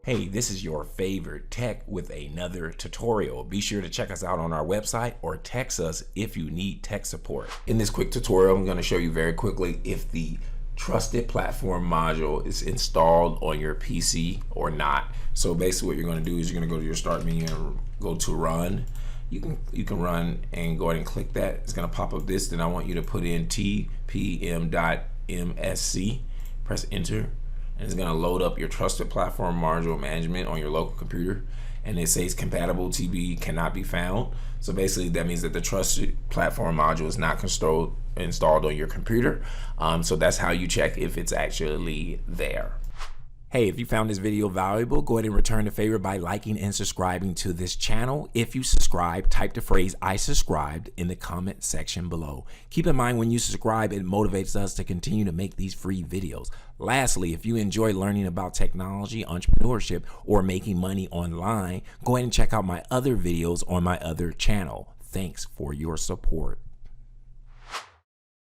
Hey, this is your favorite tech with another tutorial. Be sure to check us out on our website or text us if you need tech support. In this quick tutorial, I'm going to show you very quickly if the trusted platform module is installed on your PC or not. So basically what you're going to do is you're going to go to your start menu and go to run. You can run and go ahead and click that. It's going to pop up this. Then I want you to put in tpm.msc. Press enter. And it's going to load up your trusted platform module management on your local computer, and it says compatible TB cannot be found. So basically that means that the trusted platform module is not installed on your computer. So that's how you check if it's actually there. Hey, if you found this video valuable, go ahead and return the favor by liking and subscribing to this channel. If you subscribe, type the phrase "I subscribed" in the comment section below. Keep in mind, when you subscribe, it motivates us to continue to make these free videos. Lastly, if you enjoy learning about technology, entrepreneurship, or making money online, go ahead and check out my other videos on my other channel. Thanks for your support.